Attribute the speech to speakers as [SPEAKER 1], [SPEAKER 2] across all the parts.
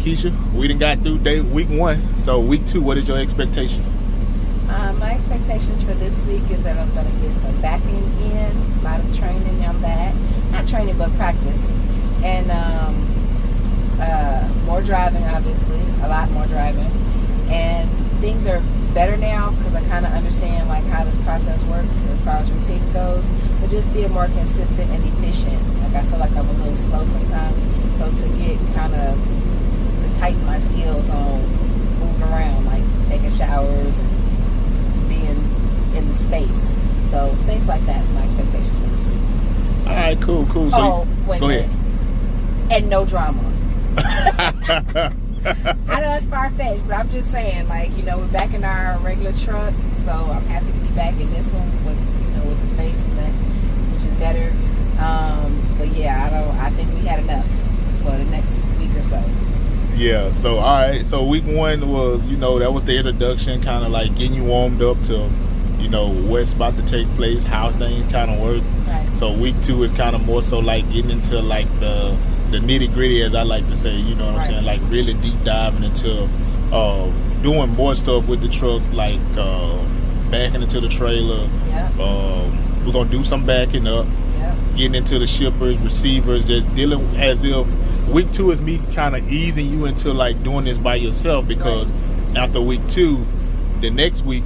[SPEAKER 1] Keshia, we done got through week 1. So week 2, what is your expectations?
[SPEAKER 2] My expectations for this week is that I'm going to get some backing in, a lot of training on that. Not training, but practice. And more driving, obviously, a lot more driving. And things are better now because I kind of understand like how this process works as far as routine goes. But just being more consistent and efficient. Like I feel like I'm a little slow sometimes. So to get to tighten my skills on moving around, like taking showers and being in the space. So things like that's my expectations for this week.
[SPEAKER 1] All right, cool. So
[SPEAKER 2] wait
[SPEAKER 1] go
[SPEAKER 2] a minute.
[SPEAKER 1] ahead.
[SPEAKER 2] And no drama. I know it's far-fetched, but I'm just saying, like, we're back in our regular truck, so I'm happy to be back in this one with the space and that, which is better. But yeah, I think we had enough for the next week or so.
[SPEAKER 1] Yeah, so all right, so week 1 was, that was the introduction, kind of like getting you warmed up to, what's about to take place, how things kind of work.
[SPEAKER 2] Right.
[SPEAKER 1] So week 2 is kind of more so like getting into like the nitty gritty, as I like to say, you know what I'm saying, like really deep diving into doing more stuff with the truck, like backing into the trailer. We're gonna do some backing up, getting into the shippers, receivers, just dealing as if week 2 is me kind of easing you into like doing this by yourself, because after week 2, the next week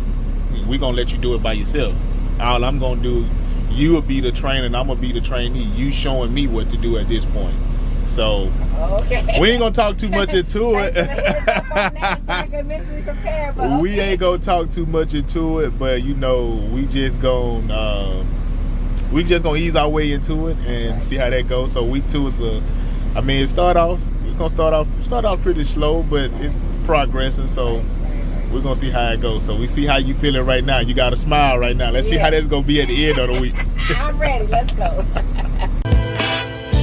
[SPEAKER 1] we're gonna let you do it by yourself. All I'm gonna do, you will be the trainer and I'm gonna be the trainee, you showing me what to do at this point. So we ain't gonna talk too much into it. We ain't gonna talk too much into it, but we just gonna ease our way into it and see how that goes. So week 2 is it's gonna start off pretty slow, but it's progressing. So we're gonna see how it goes. So we see how you feeling right now. You got a smile right now. Let's see how that's gonna be at the end of the week.
[SPEAKER 2] I'm ready. Let's go.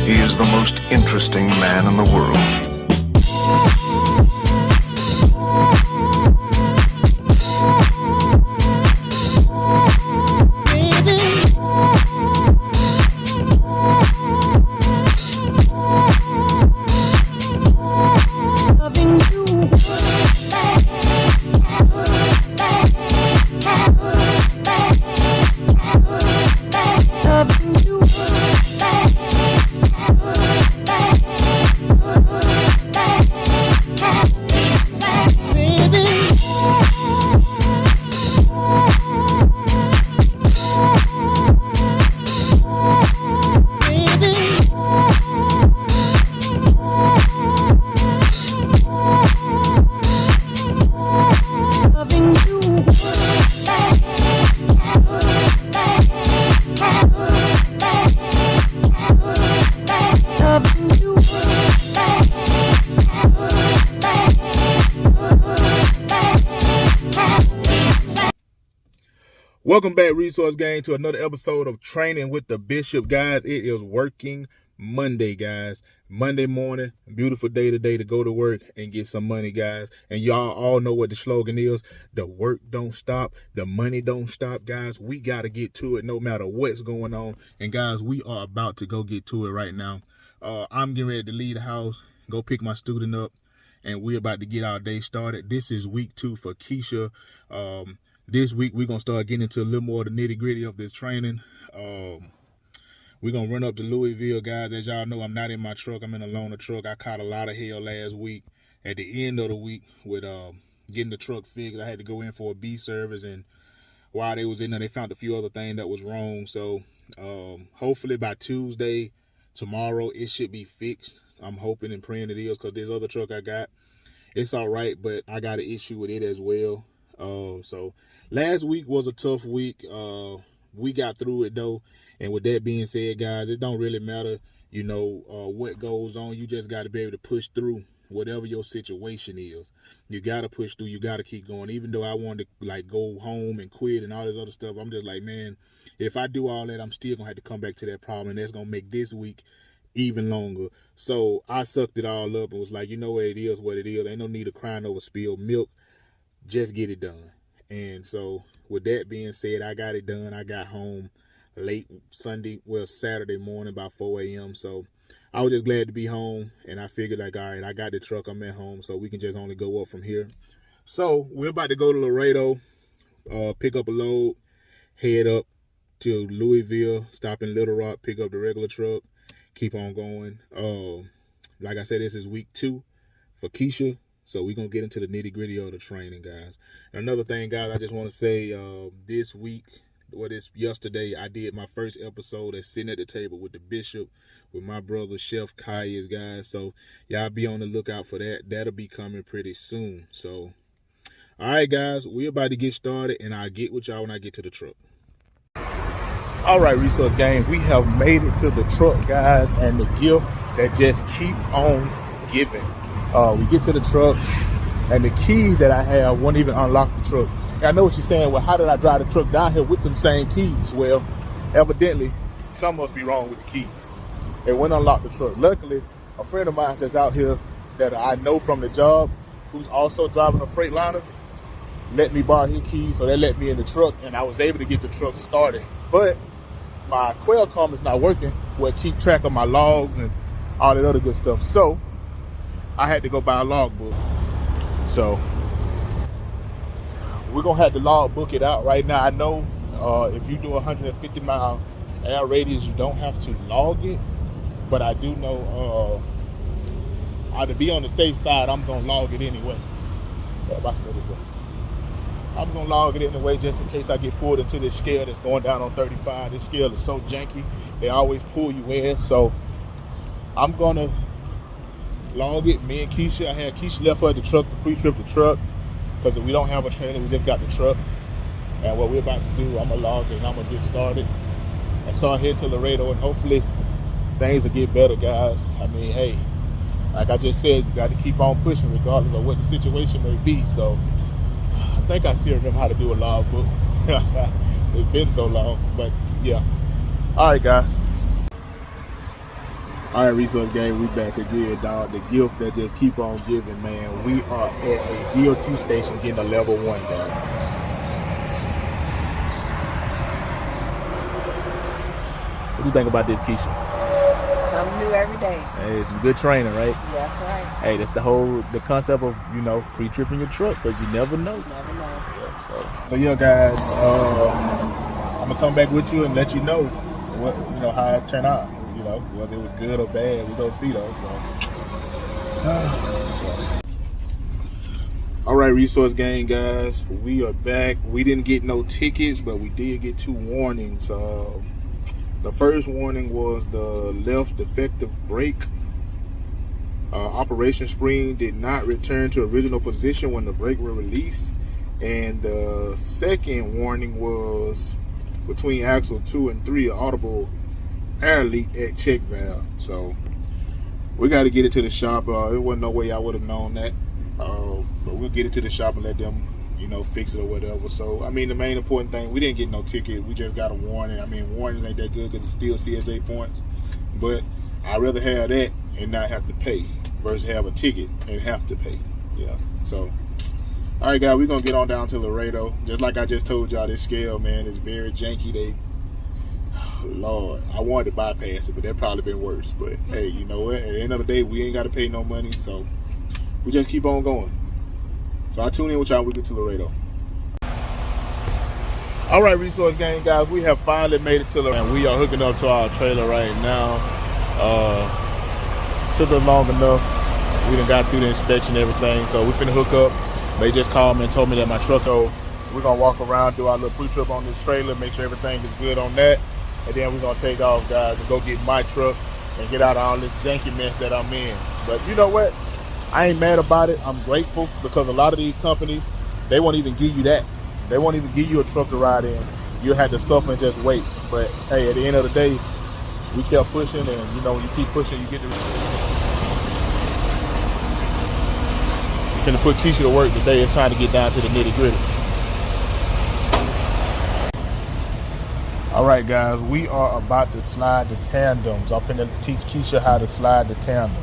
[SPEAKER 3] He is the most interesting man in the world.
[SPEAKER 1] Welcome back, Resource Gang, to another episode of Training with the Bishop, guys. It is working Monday, guys. Monday morning, beautiful day today to go to work and get some money, guys. And y'all all know what the slogan is. The work don't stop. The money don't stop, guys. We got to get to it no matter what's going on. And, guys, we are about to go get to it right now. I'm getting ready to leave the house, go pick my student up, and we're about to get our day started. This is week 2 for Keshia. This week, we're going to start getting into a little more of the nitty-gritty of this training. We're going to run up to Louisville, guys. As y'all know, I'm not in my truck. I'm in a loaner truck. I caught a lot of hell last week. At the end of the week with getting the truck fixed, I had to go in for a B service. And while they was in there, they found a few other things that was wrong. So hopefully by Tuesday, tomorrow, it should be fixed. I'm hoping and praying it is, because this other truck I got, it's all right, but I got an issue with it as well. So last week was a tough week. We got through it though. And with that being said, guys, it don't really matter, what goes on. You just got to be able to push through whatever your situation is. You got to push through. You got to keep going. Even though I wanted to go home and quit and all this other stuff, I'm just like, man, if I do all that, I'm still gonna have to come back to that problem, and that's gonna make this week even longer. So I sucked it all up and was like, you know what, it is what it is. Ain't no need of crying over spilled milk. Just get it done. And so with that being said, I got it done. I got home late Saturday morning, about 4 a.m. So I was just glad to be home, and I figured like, all right, I got the truck, I'm at home, so we can just only go up from here. So we're about to go to Laredo, pick up a load, head up to Louisville, stop in Little Rock, pick up the regular truck, keep on going. Like I said, this is week 2 for Keshia, so we're going to get into the nitty-gritty of the training, guys. And another thing, guys, I just want to say this week, yesterday, I did my first episode of Sitting at the Table with the Bishop, with my brother, Chef Kayas, guys. So y'all be on the lookout for that. That'll be coming pretty soon. So, all right, guys, we're about to get started, and I'll get with y'all when I get to the truck. All right, Resource Gang, we have made it to the truck, guys, and the gift that just keep on giving. We get to the truck, and the keys that I have won't even unlock the truck. And I know what you're saying, well, how did I drive the truck down here with them same keys? Well, evidently, something must be wrong with the keys. They wouldn't unlock the truck. Luckily, a friend of mine that's out here that I know from the job, who's also driving a Freightliner, let me borrow his keys, so they let me in the truck, and I was able to get the truck started. But my Qualcomm is not working, where it keep track of my logs and all that other good stuff. So I had to go buy a logbook. So we're gonna have to logbook it out right now. I know if you do 150 mile air radius, you don't have to log it, but I do know to be on the safe side, I'm gonna log it anyway. I'm gonna log it anyway, just in case I get pulled into this scale that's going down on 35. This scale is so janky, they always pull you in. So I'm gonna log it. Me and Keshia, I had Keshia left her at the truck to pre-trip the truck, because we don't have a trailer, we just got the truck. And what we're about to do, I'm gonna log it and I'm gonna get started and start heading to Laredo, and hopefully things will get better, guys. I mean, hey, like I just said, you got to keep on pushing regardless of what the situation may be. So I think I still remember how to do a logbook. It's been so long, but yeah. All right, guys. All right, Resource Gang, we back again, dog. The gift that just keep on giving, man. We are at a DOT station getting a level 1, guys. What do you think about this, Keshia?
[SPEAKER 2] Something new every day.
[SPEAKER 1] Hey, some good training, right?
[SPEAKER 2] That's right.
[SPEAKER 1] Hey, that's the concept of, pre-tripping your truck, because you never know.
[SPEAKER 2] Never know.
[SPEAKER 1] Yeah, so yeah, guys, I'm gonna come back with you and let you know what, how it turned out. Whether it was good or bad, we're gonna see though. So all right, Resource Gang, guys, we are back. We didn't get no tickets, but we did get 2 warnings. The first warning was the left defective brake. Operation spring did not return to original position when the brake were released. And the second warning was between axle 2 and 3, an audible air leak at check valve. So we got to get it to the shop. It wasn't no way I would have known that, but we'll get it to the shop and let them fix it or whatever. So I mean, the main important thing, we didn't get no ticket, we just got a warning. I mean, warnings ain't that good because it's still CSA points, but I'd rather have that and not have to pay versus have a ticket and have to pay. Yeah. So all right, guys, we're gonna get on down to Laredo. Just like I just told y'all, this scale, man, is very janky. Lord, I wanted to bypass it, but that probably been worse. But hey, you know what? At the end of the day, we ain't got to pay no money, so we just keep on going. So I'll tune in with y'all when we get to Laredo. All right, Resource Gang, guys, we have finally made it to Laredo, and we are hooking up to our trailer right now. Took us long enough. We done got through the inspection and everything, so we finna hook up. They just called me and told me that my truck. So we're gonna walk around, do our little pre-trip on this trailer, make sure everything is good on that. And then we're gonna take off, guys, and go get my truck and get out of all this janky mess that I'm in. But you know what? I ain't mad about it. I'm grateful, because a lot of these companies, they won't even give you that. They won't even give you a truck to ride in. You had to suffer and just wait. But hey, at the end of the day, we kept pushing, and when you keep pushing, you get to. We're gonna put Keshia to work today. It's time to get down to the nitty-gritty. All right, guys, we are about to slide the tandems. I'm finna teach Keshia how to slide the tandems.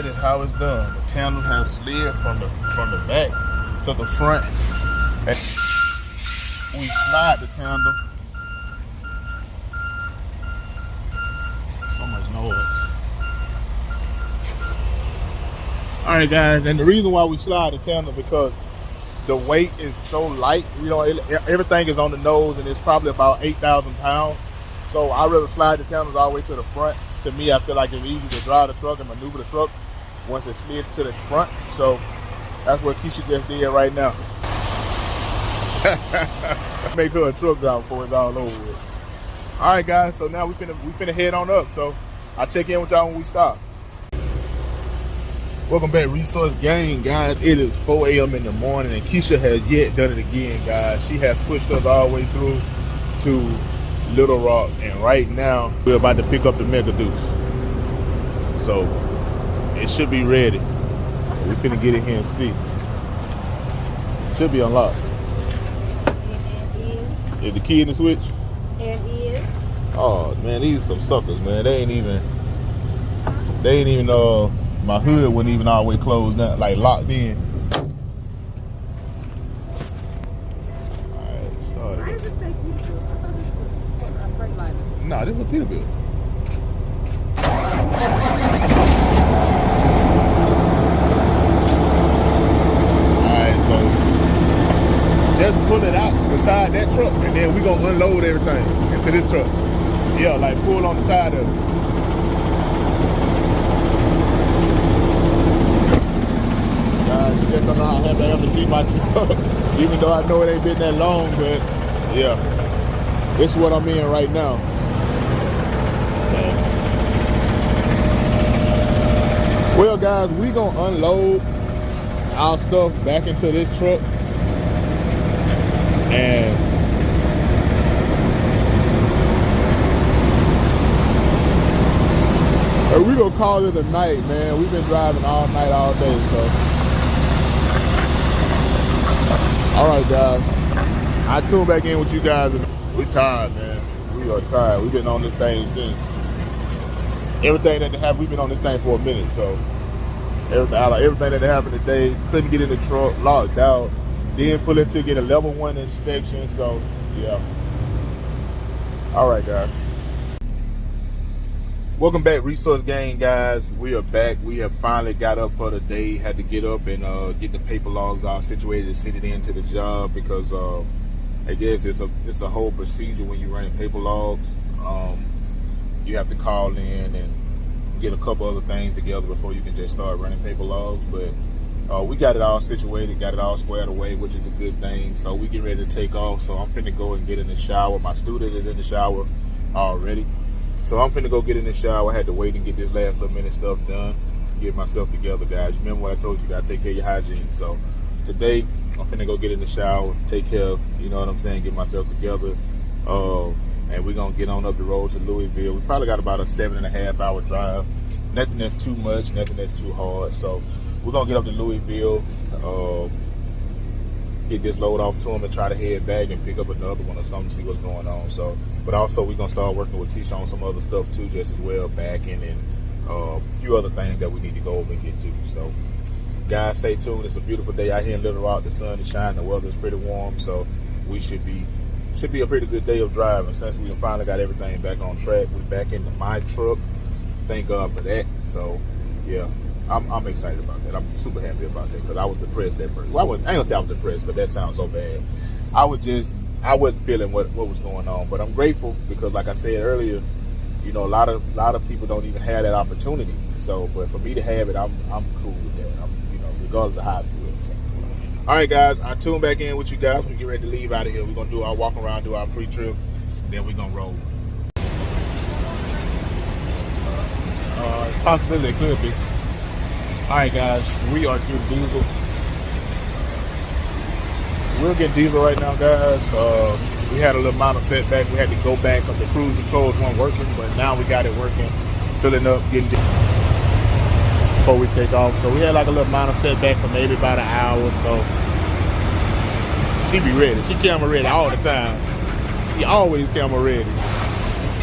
[SPEAKER 1] that is how it's done. The tandem have slid from the back to the front. And we slide the tandem. So much noise. All right, guys, and the reason why we slide the tandem because the weight is so light. You know, everything is on the nose, and it's probably about 8,000 pounds. So I rather slide the tandems all the way to the front. To me, I feel like it's easy to drive the truck and maneuver the truck once it slid to the front. So that's what Keshia just did right now. Make her a truck driver before it's all over with. All right, guys. So now we finna head on up. So I'll check in with y'all when we stop. Welcome back, Resource Gang, guys. It is 4 a.m. in the morning, and Keshia has yet done it again, guys. She has pushed us all the way through to Little Rock, and right now we're about to pick up the Mega Deuce. So it should be ready. We're finna get in here and see. Should be unlocked.
[SPEAKER 2] It is.
[SPEAKER 1] Is the key in the switch?
[SPEAKER 2] It is.
[SPEAKER 1] Oh man, these are some suckers, man. They ain't even my hood wasn't even all the way closed down, like locked in. Alright, started.
[SPEAKER 2] Why does it say Peterbilt? I thought this was a Freightliner.
[SPEAKER 1] Nah, this is a Peterbilt. Alright, so just pull it out beside that truck, and then we gonna unload everything into this truck. Yeah, like pull on the side of it. Guys, you just don't know how happy I am to see my truck, even though I know it ain't been that long, but yeah, this is what I'm in right now. So, well, guys, we gonna unload our stuff back into this truck, and we gonna call it a night, man. We've been driving all night, all day, so. All right, guys. I tune back in with you guys. We tired, man. We are tired. We've been on this thing since everything that happened. We've been on this thing for a minute, so everything that happened today, couldn't get in the truck, locked out, then pull it to get a level 1 inspection. So yeah. All right, guys. Welcome back, Resource Gang, guys. We are back. We have finally got up for the day. Had to get up and get the paper logs all situated to send it into the job because I guess it's a whole procedure when you're running paper logs. You have to call in and get a couple other things together before you can just start running paper logs. But we got it all situated, got it all squared away, which is a good thing. So we get ready to take off. So I'm finna go and get in the shower. My student is in the shower already. So I'm finna go get in the shower. I had to wait and get this last little minute stuff done, get myself together, guys. Remember what I told you, gotta take care of your hygiene. So today, I'm finna go get in the shower, take care of, you know what I'm saying, get myself together. And we're gonna get on up the road to Louisville. We probably got about a 7.5 hour drive. Nothing that's too much, nothing that's too hard. So we're gonna get up to Louisville, get this load off to him and try to head back and pick up another one or something, see what's going on. So, but also we're gonna start working with Keshia on some other stuff too, just as well, backing and a few other things that we need to go over and get to. So guys, stay tuned. It's a beautiful day out here in Little Rock. The sun is shining, the weather is pretty warm, so we should be a pretty good day of driving. Since we finally got everything back on track, we're back into my truck. Thank God for that. So yeah, I'm excited about that. I'm super happy about that because I was depressed at first. Well, I ain't gonna say I was depressed because that sounds so bad. I wasn't feeling what was going on, but I'm grateful because, like I said earlier, you know, a lot of people don't even have that opportunity. So, but for me to have it, I'm cool with that. You know, regardless of how I feel. So. All right, guys, I tune back in with you guys. We get ready to leave out of here. We're gonna do our walk around, do our pre-trip, then we're gonna roll. Possibility it could be. All right, guys, we are getting diesel. We're getting diesel right now, guys. We had a little minor setback. We had to go back because the cruise controls weren't working, but now we got it working, filling up, getting diesel before we take off. So we had like a little minor setback for maybe about an hour or so. She be ready. She camera ready all the time. She always camera ready.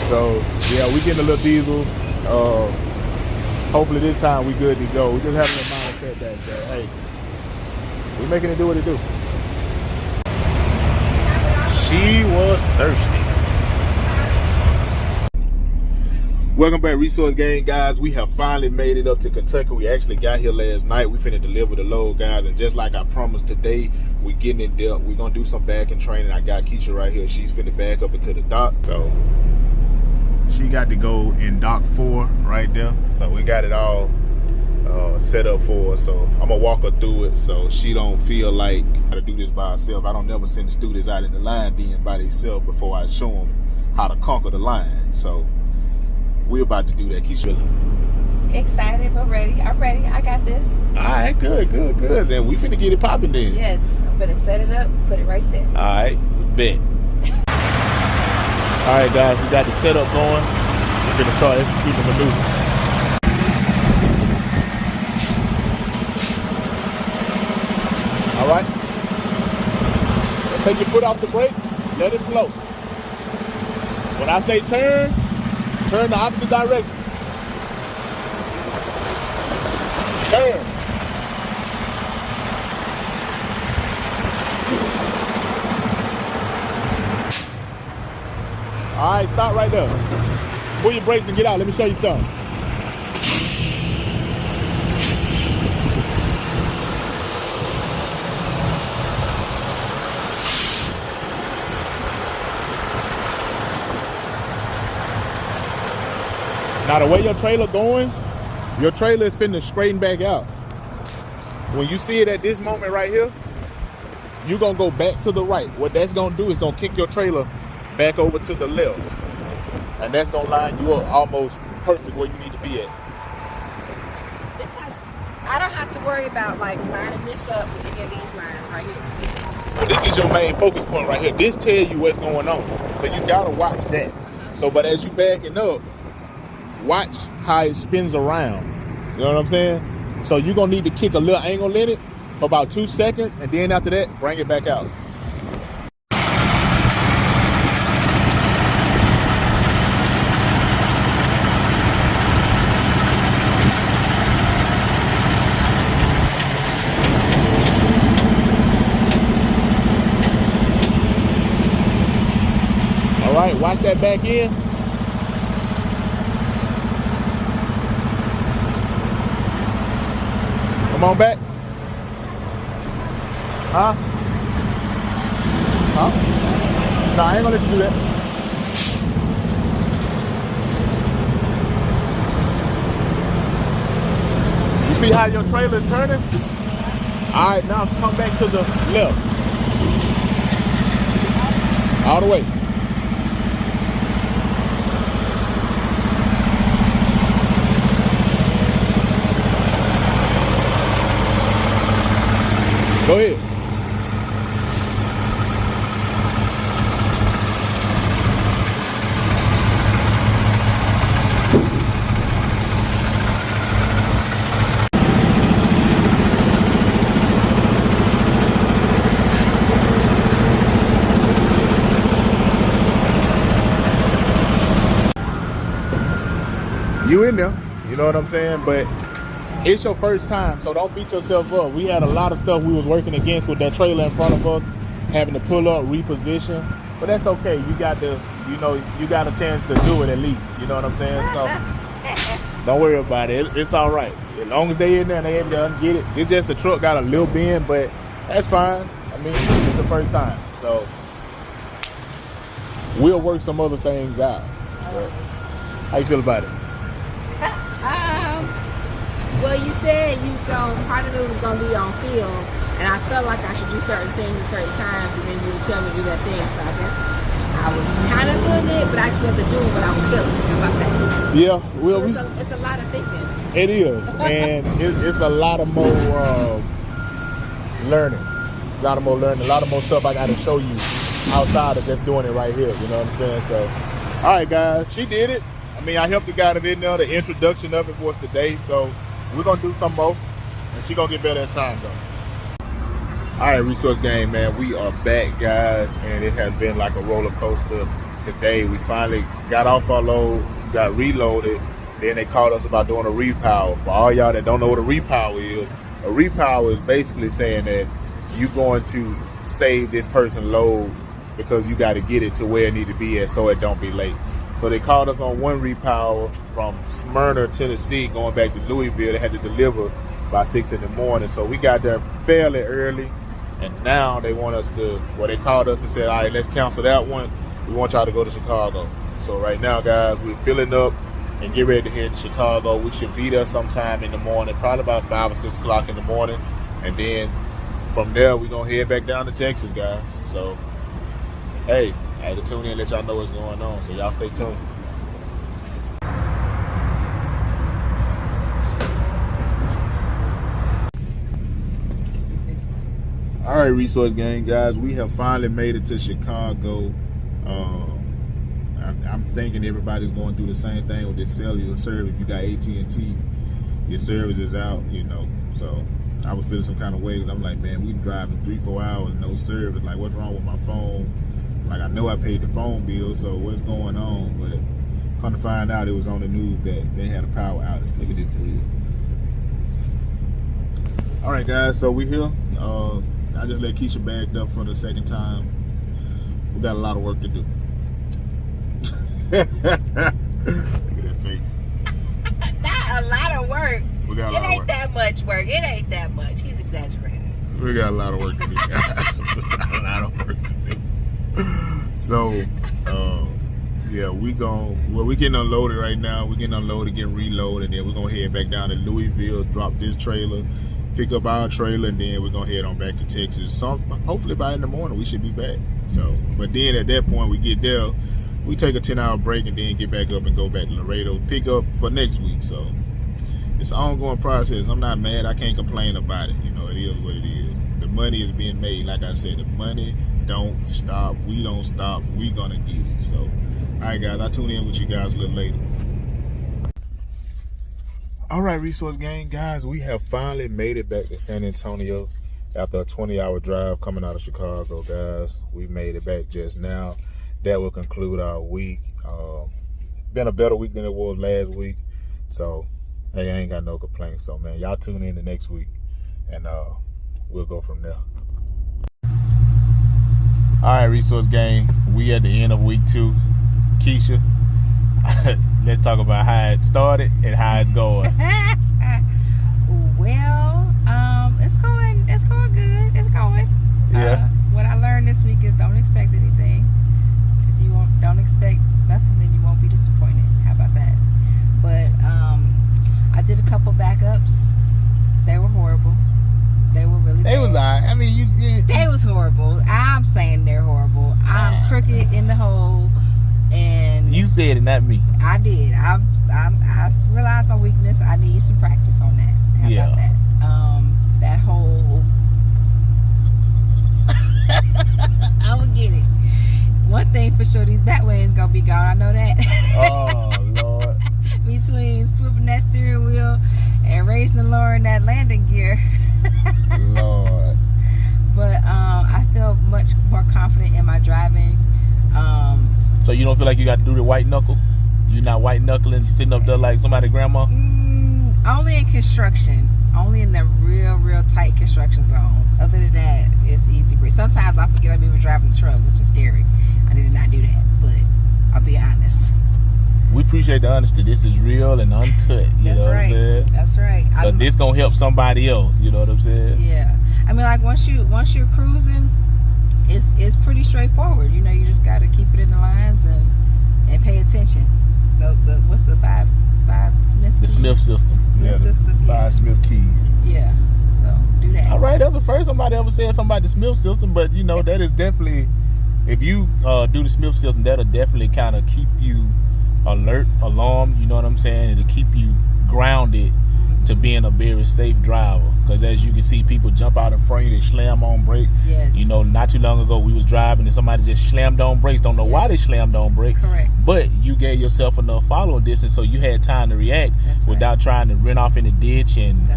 [SPEAKER 1] So yeah, we getting a little diesel. hopefully this time we good to go. We just having a minor setback, but hey, we making it do what it do. She was thirsty. Welcome back, Resource Gang, guys. We have finally made it up to Kentucky. We actually got here last night. We finna deliver the load, guys, and just like I promised today, we getting in depth. We're gonna do some back and training. I got Keshia right here. She's finna back up into the dock. So she got to go in dock 4 right there. So we got it all set up for her. So I'm gonna walk her through it so she don't feel like I gotta do this by herself. I don't never send the students out in the line then by themselves before I show them how to conquer the line. So we're about to do that. Keshia.
[SPEAKER 2] Excited but ready. I'm ready. I got this.
[SPEAKER 1] All right, good. And we finna get it popping then.
[SPEAKER 2] Yes, I'm gonna set it up, put it right there.
[SPEAKER 1] All right, bet. All right, guys, we got the setup going. We're finna start executing the maneuver. All right. Take your foot off the brake. Let it flow. When I say turn the opposite direction. Turn. All right, stop right there. Pull your brakes and get out. Let me show you something. Now the way your trailer going, your trailer is finna straighten back out. When you see it at this moment right here, you're gonna go back to the right. What that's gonna do is gonna kick your trailer back over to the left. And that's gonna line you up almost perfect where you need to be at.
[SPEAKER 2] I don't have to worry about like lining this up with any of these lines right here.
[SPEAKER 1] Well, this is your main focus point right here. This tells you what's going on. So you gotta watch that. So, but as you backing up, watch how it spins around. You know what I'm saying? So you're gonna need to kick a little angle in it for about 2 seconds, and then after that, bring it back out. All right, watch that back in. Come on back. Huh? No, I ain't gonna let you do that. You see how your trailer is turning? All right, now come back to the left. All the way. Go ahead. You in there, you know what I'm saying? But it's your first time, so don't beat yourself up. We had a lot of stuff we was working against with that trailer in front of us, having to pull up, reposition. But that's okay. You got to, you got a chance to do it at least. You know what I'm saying? So don't worry about it. It's all right. As long as they in there and they able to get it. It's just the truck got a little bend, but that's fine. I mean, it's the first time. So we'll work some other things out. But how you feel about it?
[SPEAKER 2] Well, you said you was part of it was gonna be on film, and I felt like I should do certain things at certain times, and then you would tell me to do that thing. So I guess I was kind of feeling it, but I just wasn't doing what I was feeling. How about that?
[SPEAKER 1] Yeah, well,
[SPEAKER 2] so it's a lot of thinking.
[SPEAKER 1] It is, and it's a lot of more learning. A lot of more stuff I got to show you outside of just doing it right here. You know what I'm saying? So, all right, guys, she did it. I mean, I helped her got it in there. The introduction of it was today, so we're gonna do some more, and she gonna get better as time goes. All right, Resource Gang, man, we are back, guys, and it has been like a roller coaster today. We finally got off our load, got reloaded, Then they called us about doing a repower. For all y'all that don't know what a repower is, a repower is basically saying that you're going to save this person load because you got to get it to where it need to be at so it don't be late. So they called us on one repower from Smyrna, Tennessee, going back to Louisville. They had to deliver by 6 in the morning. So we got there fairly early, and now they want us to, well, they called us and said, all right, let's cancel that one. We want y'all to go to Chicago. So right now, guys, we're filling up and get ready to head to Chicago. We should be there sometime in the morning, probably about 5 or 6 o'clock in the morning. And then from there, we're going to head back down to Texas, guys. So, hey, I had to tune in and let y'all know what's going on. So y'all stay tuned. All right, Resource Gang, guys, we have finally made it to Chicago. I'm thinking everybody's going through the same thing with this cellular service. If you got AT&T, your service is out, you know. So I was feeling some kind of way because I'm like, man, we driving 3-4 hours, no service. Like, what's wrong with my phone? Like, I know I paid the phone bill, so what's going on? But come to find out, it was on the news that they had a power outage. Look at this grid. All right, guys, so we here. I just let Keshia bagged up for the second time. We got a lot of work to do. Look at that face.
[SPEAKER 2] Not a lot of work.
[SPEAKER 1] We got a lot
[SPEAKER 2] it
[SPEAKER 1] of
[SPEAKER 2] ain't
[SPEAKER 1] work.
[SPEAKER 2] That much work. It ain't that much. He's exaggerating.
[SPEAKER 1] We got a lot of work to do, guys. We got a lot of work to do. So, yeah, we getting unloaded right now. We're getting unloaded, getting reloaded, and then we're gonna head back down to Louisville, drop this trailer, pick up our trailer, and then we're gonna head on back to Texas. So hopefully by in the morning we should be back. So, but then at that point we get there, we take a 10-hour break and then get back up and go back to Laredo, pick up for next week. So it's an ongoing process. I'm not mad. I can't complain about it. You know, it is what it is. The money is being made. Like I said, the money don't stop. We don't stop. We gonna get it. So, all right, guys, I'll tune in with you guys a little later. All right, Resource Gang, guys, we have finally made it back to San Antonio after a 20-hour drive coming out of Chicago, guys. We made it back just now. That will conclude our week. Been a better week than it was last week. So, hey, I ain't got no complaints. So, man, y'all tune in the next week, and we'll go from there. All right, Resource Gang, we at the end of week 2. Keshia, let's talk about how it started and how it's going.
[SPEAKER 2] Well, it's going good. It's going.
[SPEAKER 1] Yeah.
[SPEAKER 2] What I learned this week is don't expect anything. If you don't expect nothing, then you won't be disappointed. How about that? But I did a couple backups. They were horrible. They were really bad.
[SPEAKER 1] They was all right. I mean,
[SPEAKER 2] They was horrible. I'm saying they're horrible. I'm crooked in the hole, and
[SPEAKER 1] you said it, not me.
[SPEAKER 2] I did. I realized my weakness. I need some practice on that. How about that? That whole I would get it. One thing for sure, these back wings gonna be gone. I know that.
[SPEAKER 1] Oh Lord.
[SPEAKER 2] Between swooping that steering wheel and raising and lowering that landing gear.
[SPEAKER 1] Lord.
[SPEAKER 2] But I feel much more confident in my driving.
[SPEAKER 1] So you don't feel like you got to do the white knuckle? You're not white knuckling, sitting up there like somebody's grandma?
[SPEAKER 2] Only in construction. Only in the real tight construction zones. Other than that, it's easy breeze. Sometimes I forget I'm even driving the truck, which is scary. I need to not do that, but I'll be honest.
[SPEAKER 1] We appreciate the honesty. This is real and uncut. You know what I'm saying?
[SPEAKER 2] That's right.
[SPEAKER 1] But this gonna help somebody else. You know what I'm saying?
[SPEAKER 2] Yeah. I mean, like once you're cruising, it's pretty straightforward. You know, you just got to keep it in the lines and pay attention. What's the five Smith keys?
[SPEAKER 1] The Smith system.
[SPEAKER 2] Smith system. Yeah.
[SPEAKER 1] 5 Smith keys.
[SPEAKER 2] Yeah. So do that.
[SPEAKER 1] All right, that's the first somebody ever said something about the Smith system, but you know that is definitely, if you do the Smith system, that'll definitely kind of keep you alert, alarmed. You know what I'm saying? It'll keep you grounded to being a very safe driver. Because as you can see, people jump out in front, they slam on brakes.
[SPEAKER 2] Yes.
[SPEAKER 1] You know, not too long ago we was driving and somebody just slammed on brakes. Don't know why they slammed on brakes.
[SPEAKER 2] Correct.
[SPEAKER 1] But you gave yourself enough following distance so you had time to react without trying to run off in the ditch and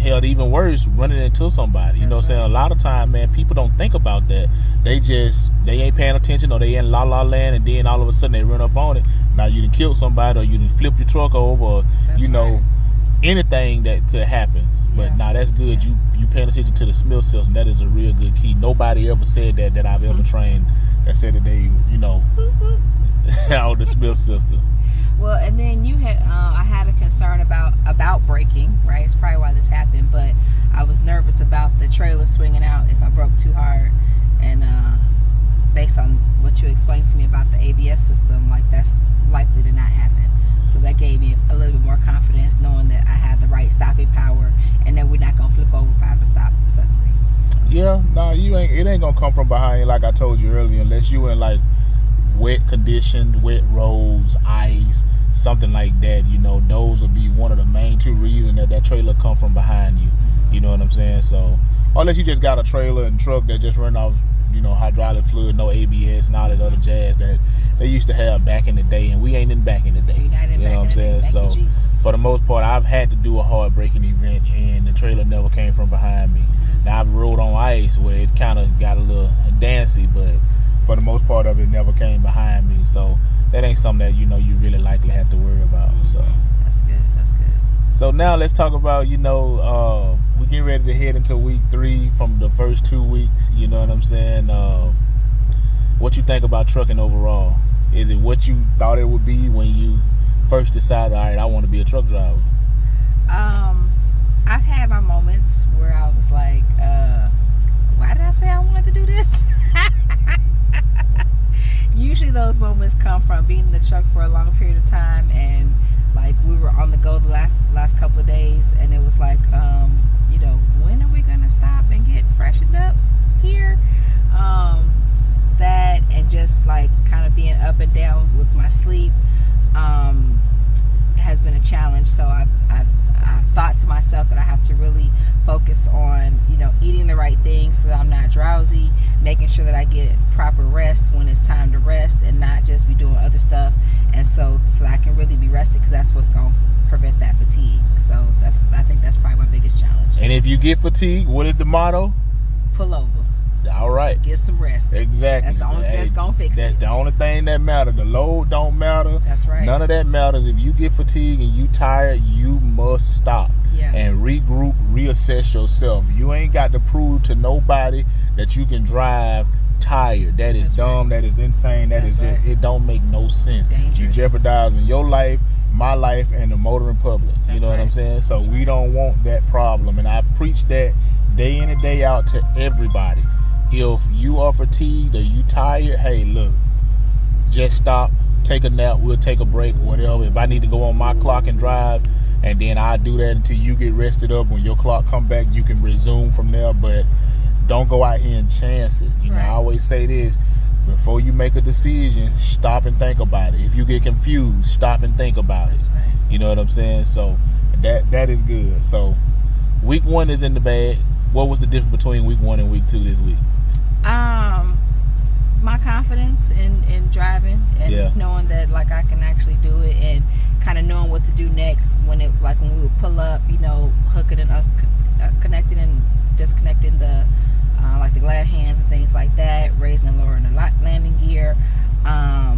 [SPEAKER 1] hell, even worse, running into somebody. You know what I'm saying? A lot of time, man, people don't think about that. They ain't paying attention, or they in la la land, and then all of a sudden they run up on it. Now you done killed somebody, or you done flipped your truck over, or anything that could happen. But nah, that's good. You paying attention to the Smith system. That is a real good key. Nobody ever said that I've ever trained that said that they, out the Smith system.
[SPEAKER 2] Well, and then you had, I had a concern about braking, right? It's probably why this happened, but I was nervous about the trailer swinging out if I broke too hard. And based on what you explained to me about the ABS system, like that's likely to not happen. So that gave me a little bit more confidence, knowing that I had the right stopping power and that we're not gonna flip over if I have to stop suddenly.
[SPEAKER 1] Yeah, no, it ain't gonna come from behind, like I told you earlier, unless you in like wet conditions, wet roads, ice, something like that. Those will be one of the main two reasons that trailer come from behind you. You know what I'm saying? So unless you just got a trailer and truck that just run off, hydraulic fluid, no ABS and all that other jazz that they used to have back in the day, and we ain't in back in the day. You know what I'm saying? So for the most part, I've had to do a hard braking event, and the trailer never came from behind me. Now I've rode on ice where it kind of got a little dancy, but for the most part of it never came behind me. So that ain't something that you really likely have to worry about. So
[SPEAKER 2] that's good.
[SPEAKER 1] So now let's talk about we're getting ready to head into week 3 from the first 2 weeks. You know what I'm saying? What you think about trucking overall? Is it what you thought it would be when you first decided, all right, I want to be a truck driver?
[SPEAKER 2] I've had my moments where I was like, why did I say I wanted to do this? Usually those moments come from being in the truck for a long period of time, and like we were on the go the last couple of days, and it was like, when are we gonna stop and get freshened up here? That, and just like kind of being up and down with my sleep has been a challenge. So I've thought to myself that I have to really focus on eating the right things so that I'm not drowsy, making sure that I get proper rest when it's time to rest, and not just be doing other stuff, and so I can really be rested, because that's what's going to prevent that fatigue. So I think that's probably my biggest challenge.
[SPEAKER 1] And if you get fatigued, what is the motto?
[SPEAKER 2] Pull over.
[SPEAKER 1] All right.
[SPEAKER 2] Get some rest.
[SPEAKER 1] Exactly.
[SPEAKER 2] That's the only thing that's going to fix it.
[SPEAKER 1] That's the only thing that matters. The load don't matter.
[SPEAKER 2] That's right.
[SPEAKER 1] None of that matters. If you get fatigued and you tired, you must stop and regroup, reassess yourself. You ain't got to prove to nobody that you can drive tired. That is dumb. That is insane. That's just, it don't make no sense. You jeopardizing your life, my life, and the motoring public. You know what I'm saying? So we don't want that problem. And I preach that day in and day out to everybody. If you are fatigued or you tired, hey, look, just stop, take a nap, we'll take a break, whatever. If I need to go on my clock and drive, and then I'll do that until you get rested up. When your clock come back, you can resume from there, but don't go out here and chance it. I always say this, before you make a decision, stop and think about it. If you get confused, stop and think about it. You know what I'm saying? So that is good. So week 1 is in the bag. What was the difference between week 1 and week 2 this week?
[SPEAKER 2] My confidence in driving, and knowing that like I can actually do it, and kind of knowing what to do next when we would pull up, hooking and connecting and disconnecting the like the glad hands and things like that, raising and lowering the landing gear. I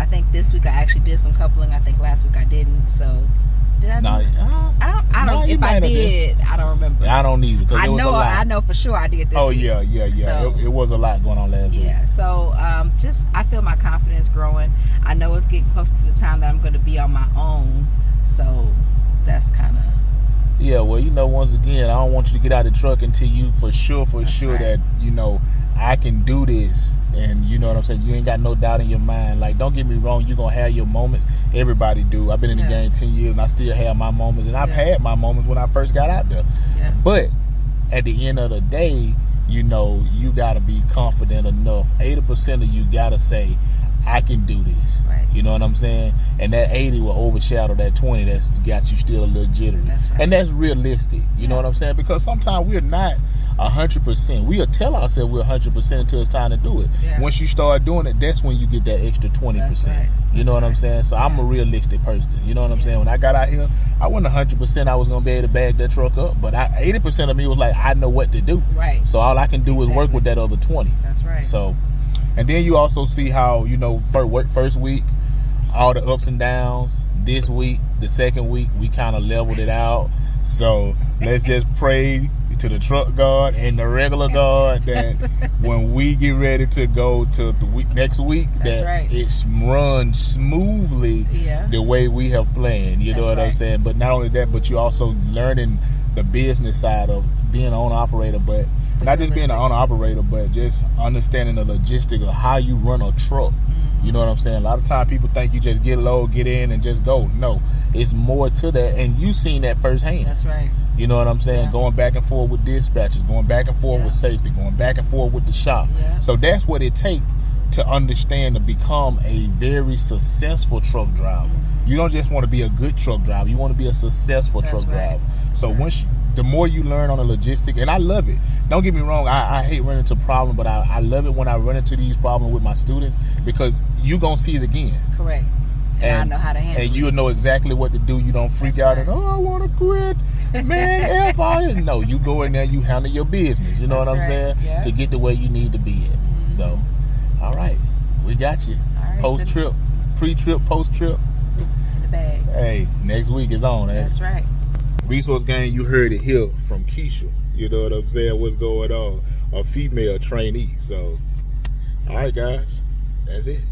[SPEAKER 2] think this week I actually did some coupling. I think last week I didn't. So did I?
[SPEAKER 1] No,
[SPEAKER 2] I don't. If I did, I don't remember.
[SPEAKER 1] I don't either. Cause
[SPEAKER 2] I know for sure I did this week.
[SPEAKER 1] Yeah. So, it was a lot going on last week.
[SPEAKER 2] Yeah. So I feel my confidence growing. I know it's getting close to the time that I'm going to be on my own. So that's kind of.
[SPEAKER 1] Yeah. Well, once again, I don't want you to get out of the truck until you for sure that I can do this. And you know what I'm saying? You ain't got no doubt in your mind. Like, don't get me wrong, you're going to have your moments. Everybody do. I've been in the game 10 years and I still have my moments. And I've had my moments when I first got out there. Yeah. But at the end of the day, you got to be confident enough. 80% of you got to say, I can do this.
[SPEAKER 2] Right.
[SPEAKER 1] You know what I'm saying? And that 80 will overshadow that 20 that's got you still a little jittery.
[SPEAKER 2] That's right.
[SPEAKER 1] And that's realistic. You know what I'm saying? Because sometimes we're not 100%. We'll tell ourselves we're 100% until it's time to do it.
[SPEAKER 2] Yeah.
[SPEAKER 1] Once you start doing it, that's when you get that extra 20%.
[SPEAKER 2] That's right.
[SPEAKER 1] You know what I'm saying? So I'm a realistic person. You know what I'm saying? When I got out here, I wasn't 100% I was going to be able to bag that truck up. But 80% of me was like, I know what to do.
[SPEAKER 2] Right.
[SPEAKER 1] So all I can do is work with that other 20.
[SPEAKER 2] That's right.
[SPEAKER 1] So, and then you also see how, you know, first week, all the ups and downs. This week, the second week, we kind of leveled it out. So let's just pray to the truck guard and the regular guard that when we get ready to go to the next week, that it runs smoothly the way we have planned. You know what I'm saying? But not only that, but you also learning the business side of being an owner-operator, but not just being an owner-operator, but just understanding the logistics of how you run a truck. You know what I'm saying? A lot of times people think you just get low, get in, and just go. No, it's more to that, and you seen that firsthand.
[SPEAKER 2] That's right.
[SPEAKER 1] You know what I'm saying? Going back and forth with dispatchers, going back and forth with safety, going back and forth with the shop. So that's what it takes to understand to become a very successful truck driver. You don't just want to be a good truck driver. You want to be a successful truck driver. So the more you learn on the logistic, and I love it. Don't get me wrong, I hate running into problems, but I love it when I run into these problems with my students because you going to see it again.
[SPEAKER 2] Correct. And I know how to handle it.
[SPEAKER 1] And you'll know exactly what to do. You don't freak out and, I want to quit. Man, F all this. No, you go in there, you handle your business. You know what I'm saying? Yeah. To get to where you need to be at. So, all right. We got you. Right, post-trip, pre-trip, post-trip.
[SPEAKER 2] In the bag.
[SPEAKER 1] Hey, next week is on.
[SPEAKER 2] That's right.
[SPEAKER 1] Resource Gang, you heard it here from Keshia. You know what I'm saying? What's going on? A female trainee. So, all right, guys. That's it.